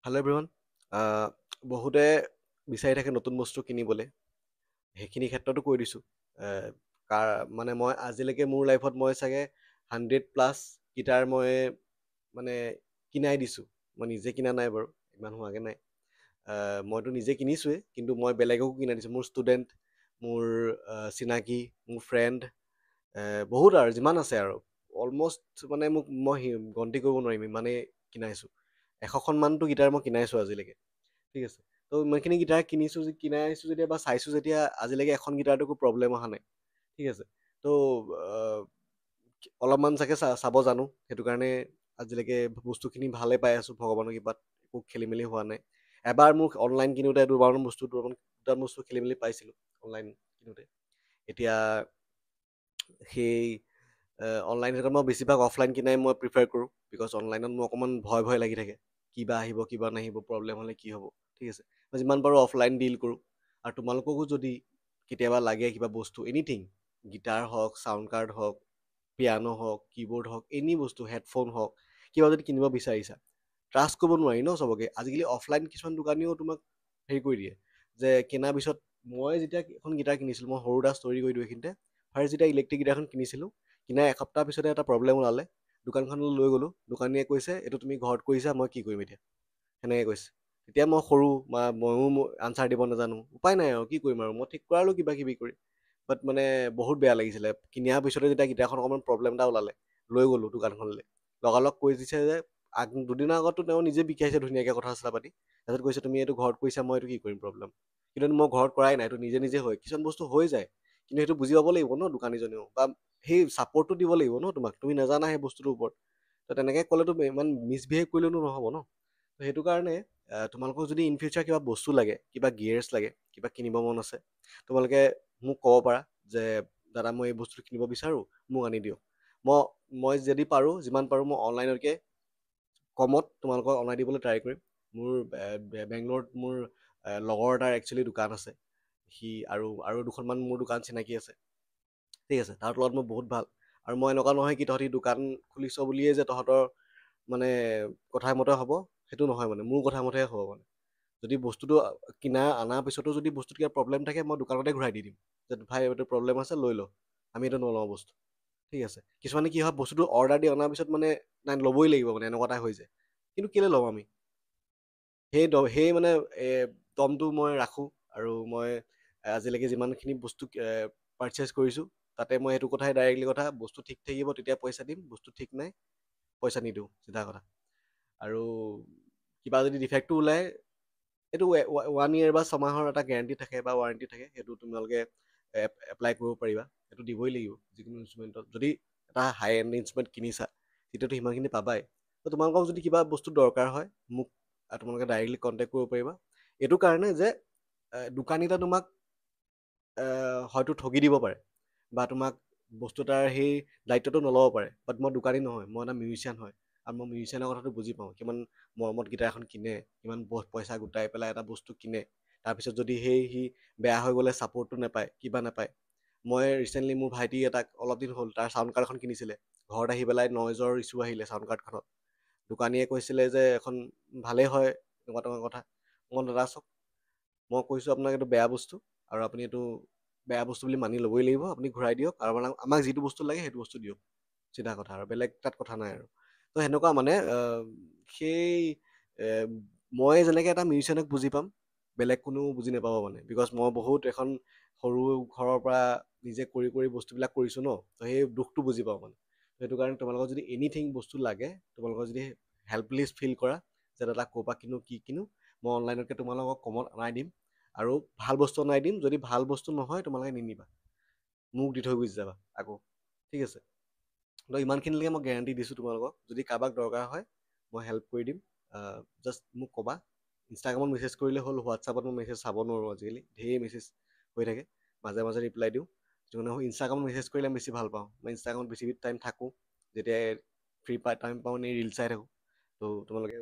Hello' everyone. বহুতে বিচাৰি থাকে নতুন বস্তু কিনিবলৈ, সেইখিনি ক্ষেত্ৰতো কৈ দিছোঁ। আহ, কাৰ মানে মই আজিলৈকে মোৰ লাইফত মই চাগে 100+ গিটাৰ মই মানে কিনাই দিছোঁ। মই নিজে কিনা নাই বাৰু, ইমান হোৱাগে নাই। মইতো নিজে কিনিছোৱেই, কিন্তু মই বেলেগকো কিনাই দিছোঁ। মোৰ ষ্টুডেণ্ট, মোৰ চিনাকি, মোৰ ফ্ৰেণ্ড, বহুত আৰু যিমান আছে আৰু অলমষ্ট মানে মই গন্তি কৰিব নোৱাৰিম ইমানেই কিনাইছোঁ। 100খনমানটো গিটাৰ মই কিনাইছোঁ আজিলৈকে। ঠিক আছে। ত' ইমানখিনি গিটাৰ কিনাইছোঁ যেতিয়া বা চাইছোঁ যেতিয়া আজিলৈকে এখন গিটাৰটো একো প্ৰব্লেম অহা নাই। ঠিক আছে। ত' আহ, অলপমান চাগে চাব জানো, সেইটো কাৰণে আজিলৈকে বস্তুখিনি ভালে পাই আছোঁ ভগৱানৰ কৃপাত। একো খেলি মেলি হোৱা নাই। এবাৰ মোক অনলাইন কিনোতে দুটামান বস্তু খেলি মেলি পাইছিলোঁ অনলাইন কিনোতে। এতিয়া সেই অনলাইন ক্ষেত্ৰত মই বেছিভাগ অফলাইন কিনাই মই প্ৰিফাৰ কৰোঁ। বিকজ অনলাইনত মোৰ অকণমান ভয় ভয় লাগি থাকে, কিবা আহিব কিবা নাহিব, প্ৰব্লেম হ'লে কি হ'ব। ঠিক আছে। মই যিমান পাৰোঁ অফলাইন ডিল কৰোঁ। আৰু তোমালোককো যদি কেতিয়াবা লাগে কিবা বস্তু, এনিথিং, গিটাৰ হওক, চাউণ্ড কাৰ্ড হওক, পিয়ানো হওক, কীবৰ্ড হওক, এনি বস্তু, হেডফোন হওক, কিবা যদি কিনিব বিচাৰিছা, ট্ৰাষ্ট কৰিব নোৱাৰি ন চবকে। আজিকালি অফলাইন কিছুমান দোকানীও তোমাক হেৰি কৰি দিয়ে যে কিনাৰ পিছত, মই যেতিয়া এখন গিটাৰ কিনিছিলোঁ, মই সৰু এটা ষ্টৰি কৰি দিওঁ এইখিনিতে। ফাৰ্ষ্ট যেতিয়া ইলেক্ট্ৰিক গিটাৰখন কিনিছিলোঁ, কিনাৰ এসপ্তাহ পিছতে এটা প্ৰব্লেম ওলালে। দোকানখনলৈ লৈ গ'লোঁ, দোকানীয়ে কৈছে এইটো তুমি ঘৰত কৰিছা, মই কি কৰিম এতিয়া, সেনেকৈ কৈছে। তেতিয়া মই সৰু, ময়ো আনচাৰ দিব নাজানো, উপায় নাই আৰু কি কৰিম আৰু, মই ঠিক কৰালোঁ কিবা কিবি কৰি। বাট মানে বহুত বেয়া লাগিছিলে। কিনাৰ পিছতে যেতিয়া গিটাৰখন অকণমান প্ৰব্লেম এটা ওলালে, লৈ গ'লোঁ দোকানখনলৈ, লগালগ কৈ দিছে যে দুদিনৰ আগতো তেওঁ নিজে বিকাইছে ধুনীয়াকৈ কথা চথা পাতি। তাৰপিছত কৈছে তুমি এইটো ঘৰত কৰিছা, মই এইটো কি কৰিম প্ৰব্লেম। কিন্তু মই ঘৰত কৰাই নাই, এইটো নিজে নিজে হয়। কিছুমান বস্তু হৈ যায়, কিন্তু সেইটো বুজি পাব লাগিব ন দোকানীজনেও, বা সেই ছাপৰ্টটো দিব লাগিব ন তোমাক, তুমি নাজানা সেই বস্তুটোৰ ওপৰত। তো তেনেকৈ ক'লেতো ইমান মিছবিহেভ কৰিলেতো নহ'ব ন। তো সেইটো কাৰণে তোমালোকক যদি ইন ফিউচাৰ কিবা বস্তু লাগে, কিবা গিয়াৰ্ছ লাগে, কিবা কিনিব মন আছে, তোমালোকে মোক ক'ব পাৰা যে দাদা মই এই বস্তুটো কিনিব বিচাৰোঁ, মোক আনি দিয়ক। মই মই যদি পাৰোঁ, যিমান পাৰোঁ মই অনলাইনতকৈ কমত তোমালোকক অনাই দিবলৈ ট্ৰাই কৰিম। মোৰ বেংগলোৰত মোৰ লগৰ এটাৰ একচুৱেলি দোকান আছে। সি আৰু দুখনমান মোৰ দোকান চিনাকি আছে। ঠিক আছে। তাৰ তলত মই বহুত ভাল। আৰু মই এনেকুৱা নহয় কি তহঁতি দোকান খুলিছ বুলিয়ে যে তহঁতৰ মানে কথা মতে হ'ব, সেইটো নহয় মানে, মোৰ কথা মতেহে হ'ব মানে। যদি বস্তুটো অনাৰ পিছতো যদি বস্তুত কিবা প্ৰব্লেম থাকে, মই দোকানতে ঘূৰাই দি দিম যে ভাই এইটো প্ৰব্লেম আছে, লৈ ল, আমি এইটো নলওঁ বস্তু। ঠিক আছে। কিছুমানে কি হয়, বস্তুটো অৰ্ডাৰ দি অনাৰ পিছত মানে নাই ল'বই লাগিব মানে, এনেকুৱা এটা হৈ যায়। কিন্তু কেলৈ ল'ম আমি, সেই মানে দমটো মই ৰাখোঁ। আৰু মই আজিলৈকে যিমানখিনি বস্তু পাৰচেছ কৰিছোঁ, তাতে মই সেইটো কথাই ডাইৰেক্টলি কথা, বস্তু ঠিক থাকিব তেতিয়া পইচা দিম, বস্তু ঠিক নাই পইচা নিদিওঁ, চিধা কথা। আৰু কিবা যদি ডিফেক্টো ওলায়, এইটো 1 year বা 6 মাহৰ এটা গেৰাণ্টি থাকে বা ৱাৰেণ্টি থাকে, সেইটো তোমালোকে এপ্লাই কৰিব পাৰিবা। সেইটো দিবই লাগিব যিকোনো ইনষ্ট্ৰুমেণ্টত। যদি এটা হাই এণ্ড ইনষ্ট্ৰুমেণ্ট কিনিছা, তেতিয়াতো সিমানখিনি পাবাই। তো তোমালোকক যদি কিবা বস্তু দৰকাৰ হয়, মোক তোমালোকে ডাইৰেক্টলি কণ্টেক্ট কৰিব পাৰিবা। এইটো কাৰণে যে দোকানীটা তোমাক হয়তো ঠগি দিব পাৰে, বা তোমাক বস্তু এটাৰ সেই দায়িত্বটো নল'ব পাৰে। বাট মই দোকানী নহয়, মই এটা মিউজিচিয়ান হয়। আৰু মই মিউজিচিয়ানৰ কথাটো বুজি পাওঁ, কিমান মৰমত গীটাৰ এখন কিনে, কিমান পইচা গোটাই পেলাই এটা বস্তু কিনে। তাৰপিছত যদি সি বেয়া হৈ গ'লে ছাপৰ্টটো নাপায়, কিবা নাপায়। মই ৰিচেণ্টলি মোৰ ভাইটি এটাক অলপ দিন হ'ল, তাৰ চাউণ্ড কাৰ্ড এখন কিনিছিলে। ঘৰত আহি পেলাই নইজৰ ইছ্যু আহিলে চাউণ্ড কাৰ্ডখনত। দোকানীয়ে কৈছিলে যে এখন ভালেই হয়, এনেকুৱা তেনেকুৱা কথা। মই দাদা চাওক, মই কৈছোঁ আপোনাক এইটো বেয়া বস্তু, আৰু আপুনি এইটো বেয়া বস্তু বুলি মানি ল'বই লাগিব। আপুনি ঘূৰাই দিয়ক, আৰু আমাক যিটো বস্তু লাগে সেইটো বস্তু দিয়ক, চিধা কথা। আৰু বেলেগ তাত কথা নাই আৰু। তো সেনেকুৱা মানে সেই আহ, মই যেনেকৈ এটা মিউজিচিয়ানক বুজি পাম, বেলেগ কোনো বুজি নাপাব মানে। বিকজ মই বহুত এখন সৰু ঘৰৰ পৰা নিজে কৰি কৰি বস্তুবিলাক কৰিছোঁ ন, তো সেই দুখটো বুজি পাওঁ মানে। সেইটো কাৰণে তোমালোকক যদি এনিথিং বস্তু লাগে, তোমালোকৰ যদি হেল্পলেছ ফিল কৰা যে দাদা ক'ৰ পৰা কিনো কি কিনো, মই অনলাইনতকৈ তোমালোকক কমত অনাই দিম। আৰু ভাল বস্তু অনাই দিম। যদি ভাল বস্তু নহয়, তোমালোকে নিনিবা, মোক দি থৈ গুচি যাবা আকৌ। ঠিক আছে। তো ইমানখিনিলৈকে মই গেৰাণ্টি দিছোঁ তোমালোকক। যদি কাৰোবাক দৰকাৰ হয়, মই হেল্প কৰি দিম। জাষ্ট মোক ক'বা। ইনষ্টাগ্ৰামত মেছেজ কৰিলে হ'ল, হোৱাটছআপত মই মেছেজ চাব নোৱাৰোঁ আজিকালি, ঢেৰ মেছেজ হৈ থাকে, মাজে মাজে ৰিপ্লাই দিওঁ। যিমানে ইনষ্টাগ্ৰামত মেছেজ কৰিলে বেছি ভাল পাওঁ। মই ইনষ্টাগ্ৰামত বেছি টাইম থাকোঁ, যেতিয়া ফ্ৰী টাইম পাওঁ এনেই ৰিল চাই থাকোঁ। তো তোমালোকে